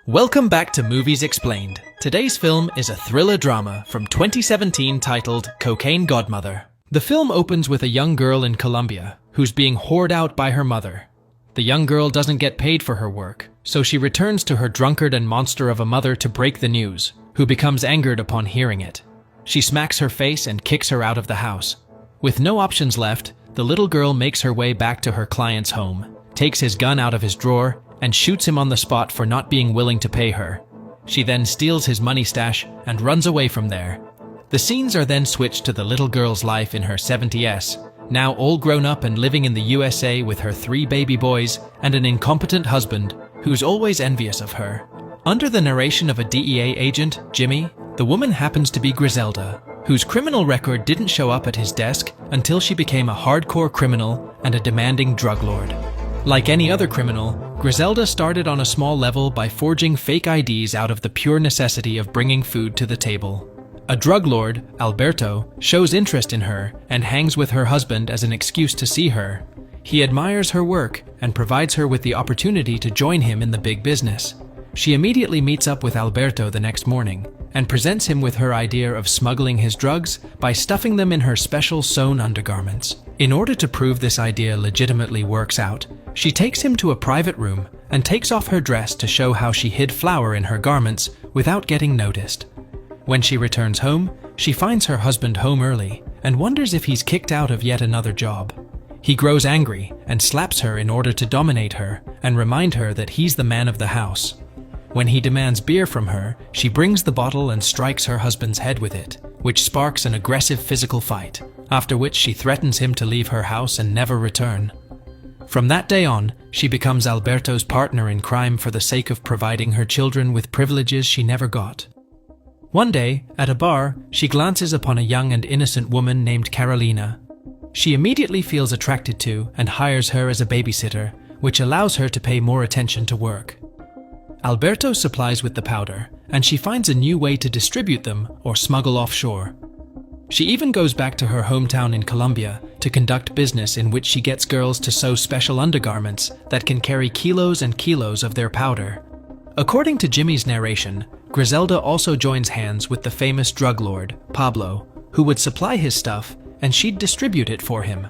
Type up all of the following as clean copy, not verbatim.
Welcome back to Movies Explained. Today's film is a thriller drama from 2017 titled Cocaine Godmother. The film opens with a young girl in Colombia who's being whored out by her mother. The young girl doesn't get paid for her work, so she returns to her drunkard and monster of a mother to break the news, who becomes angered upon hearing it. She smacks her face and kicks her out of the house. With no options left, the little girl makes her way back to her client's home, takes his gun out of his drawer, and shoots him on the spot for not being willing to pay her. She then steals his money stash and runs away from there. The scenes are then switched to the little girl's life in her 70s, now all grown up and living in the USA with her 3 baby boys and an incompetent husband who's always envious of her. Under the narration of a DEA agent, Jimmy, the woman happens to be Griselda, whose criminal record didn't show up at his desk until she became a hardcore criminal and a demanding drug lord. Like any other criminal, Griselda started on a small level by forging fake IDs out of the pure necessity of bringing food to the table. A drug lord, Alberto, shows interest in her and hangs with her husband as an excuse to see her. He admires her work and provides her with the opportunity to join him in the big business. She immediately meets up with Alberto the next morning and presents him with her idea of smuggling his drugs by stuffing them in her special sewn undergarments. In order to prove this idea legitimately works out, she takes him to a private room and takes off her dress to show how she hid flour in her garments without getting noticed. When she returns home, she finds her husband home early and wonders if he's kicked out of yet another job. He grows angry and slaps her in order to dominate her and remind her that he's the man of the house. When he demands beer from her, she brings the bottle and strikes her husband's head with it, which sparks an aggressive physical fight, after which she threatens him to leave her house and never return. From that day on, she becomes Alberto's partner in crime for the sake of providing her children with privileges she never got. One day, at a bar, she glances upon a young and innocent woman named Carolina. She immediately feels attracted to and hires her as a babysitter, which allows her to pay more attention to work. Alberto supplies with the powder, and she finds a new way to distribute them or smuggle offshore. She even goes back to her hometown in Colombia to conduct business in which she gets girls to sew special undergarments that can carry kilos and kilos of their powder. According to Jimmy's narration, Griselda also joins hands with the famous drug lord, Pablo, who would supply his stuff and she'd distribute it for him.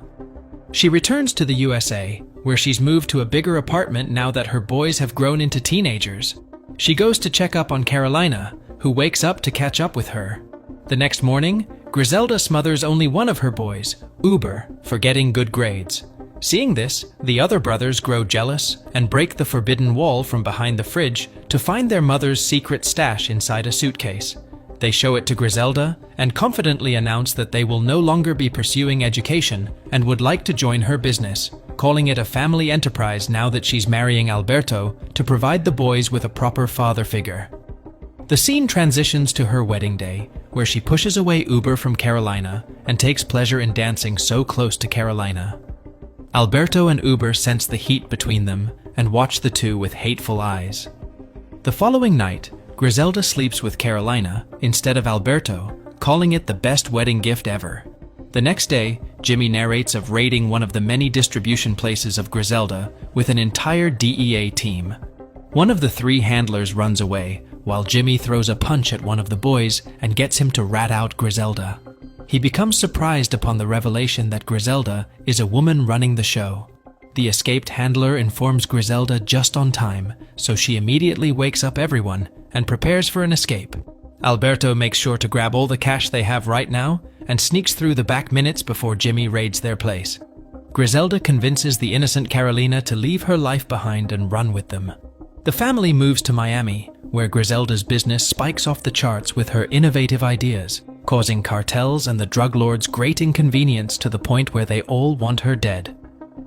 She returns to the USA, where she's moved to a bigger apartment now that her boys have grown into teenagers. She goes to check up on Carolina, who wakes up to catch up with her. The next morning, Griselda smothers only one of her boys, Uber, for getting good grades. Seeing this, the other brothers grow jealous and break the forbidden wall from behind the fridge to find their mother's secret stash inside a suitcase. They show it to Griselda and confidently announce that they will no longer be pursuing education and would like to join her business, calling it a family enterprise now that she's marrying Alberto to provide the boys with a proper father figure. The scene transitions to her wedding day, where she pushes away Uber from Carolina and takes pleasure in dancing so close to Carolina. Alberto and Uber sense the heat between them and watch the two with hateful eyes. The following night, Griselda sleeps with Carolina instead of Alberto, calling it the best wedding gift ever. The next day, Jimmy narrates of raiding one of the many distribution places of Griselda with an entire DEA team. One of the 3 handlers runs away, while Jimmy throws a punch at one of the boys and gets him to rat out Griselda. He becomes surprised upon the revelation that Griselda is a woman running the show. The escaped handler informs Griselda just on time, so she immediately wakes up everyone and prepares for an escape. Alberto makes sure to grab all the cash they have right now and sneaks through the back minutes before Jimmy raids their place. Griselda convinces the innocent Carolina to leave her life behind and run with them. The family moves to Miami, where Griselda's business spikes off the charts with her innovative ideas, causing cartels and the drug lords great inconvenience to the point where they all want her dead.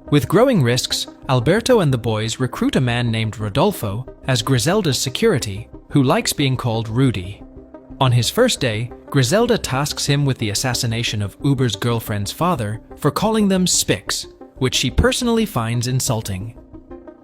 With growing risks, Alberto and the boys recruit a man named Rodolfo as Griselda's security, who likes being called Rudy. On his first day, Griselda tasks him with the assassination of Uber's girlfriend's father for calling them spics, which she personally finds insulting.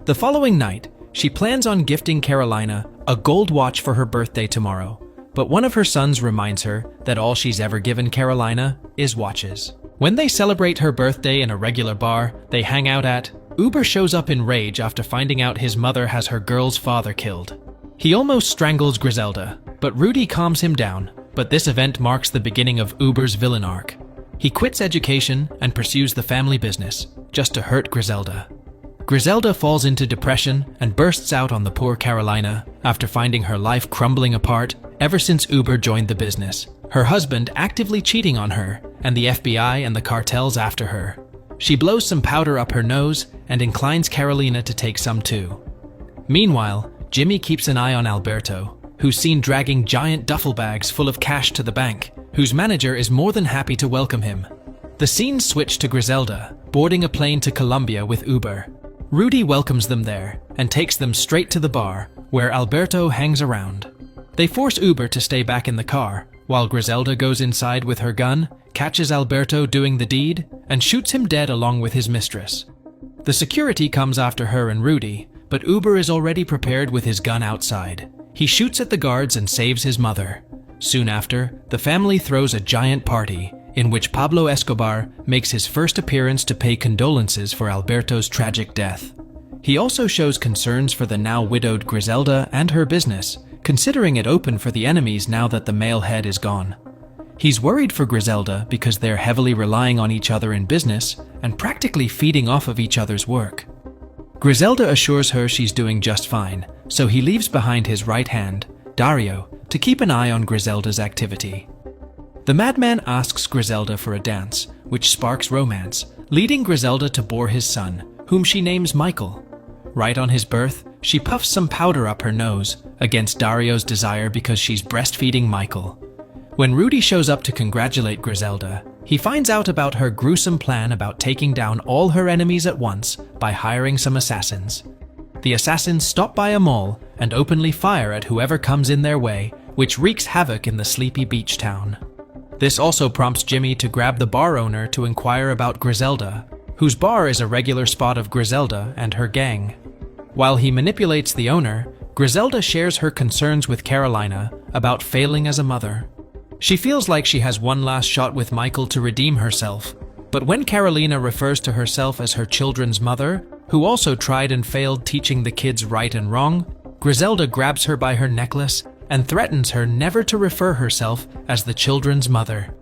The following night, she plans on gifting Carolina a gold watch for her birthday tomorrow, but one of her sons reminds her that all she's ever given Carolina is watches. When they celebrate her birthday in a regular bar they hang out at, Uber shows up in rage after finding out his mother has her girl's father killed. He almost strangles Griselda, but Rudy calms him down. But this event marks the beginning of Uber's villain arc. He quits education and pursues the family business, just to hurt Griselda. Griselda falls into depression and bursts out on the poor Carolina after finding her life crumbling apart ever since Uber joined the business. Her husband actively cheating on her, and the FBI and the cartels after her. She blows some powder up her nose and inclines Carolina to take some too. Meanwhile, Jimmy keeps an eye on Alberto, who's seen dragging giant duffel bags full of cash to the bank, whose manager is more than happy to welcome him. The scenes switch to Griselda, boarding a plane to Colombia with Uber. Rudy welcomes them there and takes them straight to the bar, where Alberto hangs around. They force Uber to stay back in the car, while Griselda goes inside with her gun, catches Alberto doing the deed, and shoots him dead along with his mistress. The security comes after her and Rudy, but Uber is already prepared with his gun outside. He shoots at the guards and saves his mother. Soon after, the family throws a giant party, in which Pablo Escobar makes his first appearance to pay condolences for Alberto's tragic death. He also shows concerns for the now widowed Griselda and her business, considering it open for the enemies now that the male head is gone. He's worried for Griselda because they're heavily relying on each other in business and practically feeding off of each other's work. Griselda assures her she's doing just fine, so he leaves behind his right hand, Dario, to keep an eye on Griselda's activity. The madman asks Griselda for a dance, which sparks romance, leading Griselda to bore his son, whom she names Michael. Right on his birth, she puffs some powder up her nose, against Dario's desire because she's breastfeeding Michael. When Rudy shows up to congratulate Griselda, he finds out about her gruesome plan about taking down all her enemies at once by hiring some assassins. The assassins stop by a mall and openly fire at whoever comes in their way, which wreaks havoc in the sleepy beach town. This also prompts Jimmy to grab the bar owner to inquire about Griselda, whose bar is a regular spot of Griselda and her gang. While he manipulates the owner, Griselda shares her concerns with Carolina about failing as a mother. She feels like she has one last shot with Michael to redeem herself, but when Carolina refers to herself as her children's mother, who also tried and failed teaching the kids right and wrong, Griselda grabs her by her necklace and threatens her never to refer herself as the children's mother.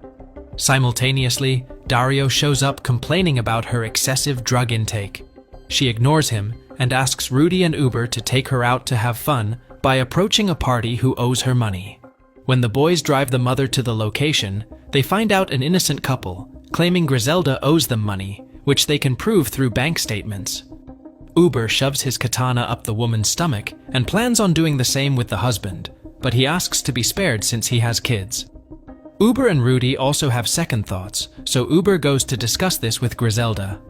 Simultaneously, Dario shows up complaining about her excessive drug intake. She ignores him and asks Rudy and Uber to take her out to have fun by approaching a party who owes her money. When the boys drive the mother to the location, they find out an innocent couple, claiming Griselda owes them money, which they can prove through bank statements. Uber shoves his katana up the woman's stomach and plans on doing the same with the husband, but he asks to be spared since he has kids. Uber and Rudy also have second thoughts, so Uber goes to discuss this with Griselda.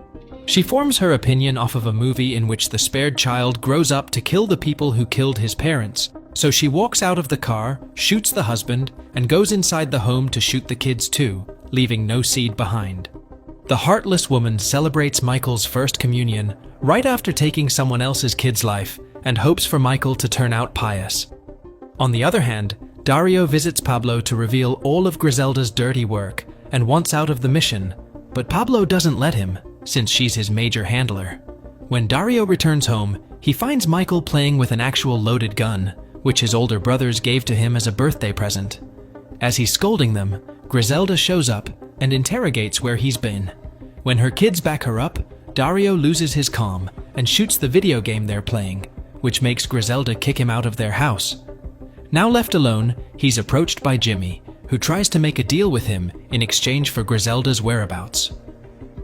She forms her opinion off of a movie in which the spared child grows up to kill the people who killed his parents, so she walks out of the car, shoots the husband, and goes inside the home to shoot the kids too, leaving no seed behind. The heartless woman celebrates Michael's first communion right after taking someone else's kid's life and hopes for Michael to turn out pious. On the other hand, Dario visits Pablo to reveal all of Griselda's dirty work and wants out of the mission, but Pablo doesn't let him, since she's his major handler. When Dario returns home, he finds Michael playing with an actual loaded gun, which his older brothers gave to him as a birthday present. As he's scolding them, Griselda shows up and interrogates where he's been. When her kids back her up, Dario loses his calm and shoots the video game they're playing, which makes Griselda kick him out of their house. Now left alone, he's approached by Jimmy, who tries to make a deal with him in exchange for Griselda's whereabouts.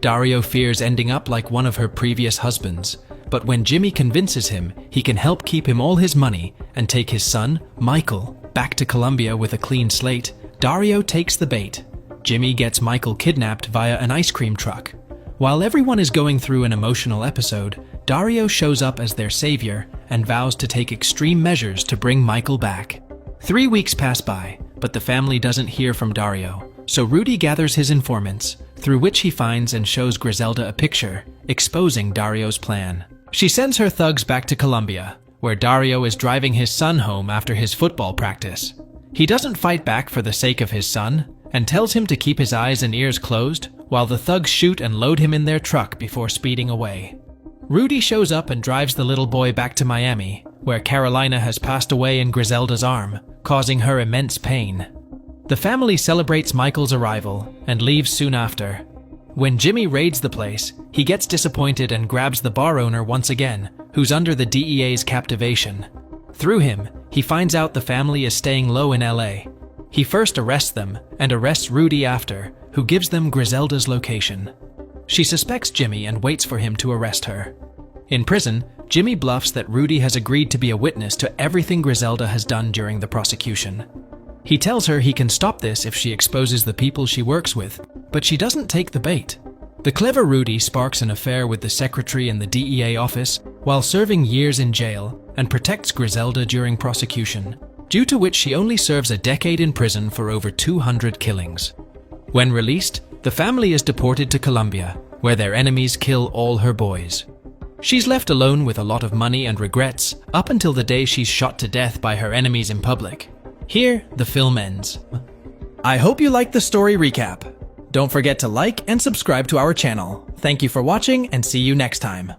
Dario fears ending up like one of her previous husbands, but when Jimmy convinces him he can help keep him all his money and take his son, Michael, back to Colombia with a clean slate, Dario takes the bait. Jimmy gets Michael kidnapped via an ice cream truck. While everyone is going through an emotional episode, Dario shows up as their savior and vows to take extreme measures to bring Michael back. 3 weeks pass by, but the family doesn't hear from Dario, so Rudy gathers his informants, through which he finds and shows Griselda a picture, exposing Dario's plan. She sends her thugs back to Colombia, where Dario is driving his son home after his football practice. He doesn't fight back for the sake of his son, and tells him to keep his eyes and ears closed, while the thugs shoot and load him in their truck before speeding away. Rudy shows up and drives the little boy back to Miami, where Carolina has passed away in Griselda's arm, causing her immense pain. The family celebrates Michael's arrival and leaves soon after. When Jimmy raids the place, he gets disappointed and grabs the bar owner once again, who's under the DEA's captivation. Through him, he finds out the family is staying low in LA. He first arrests them and arrests Rudy after, who gives them Griselda's location. She suspects Jimmy and waits for him to arrest her. In prison, Jimmy bluffs that Rudy has agreed to be a witness to everything Griselda has done during the prosecution. He tells her he can stop this if she exposes the people she works with, but she doesn't take the bait. The clever Rudy sparks an affair with the secretary in the DEA office while serving years in jail and protects Griselda during prosecution, due to which she only serves a decade in prison for over 200 killings. When released, the family is deported to Colombia, where their enemies kill all her boys. She's left alone with a lot of money and regrets up until the day she's shot to death by her enemies in public. Here, the film ends. I hope you liked the story recap. Don't forget to like and subscribe to our channel. Thank you for watching and see you next time.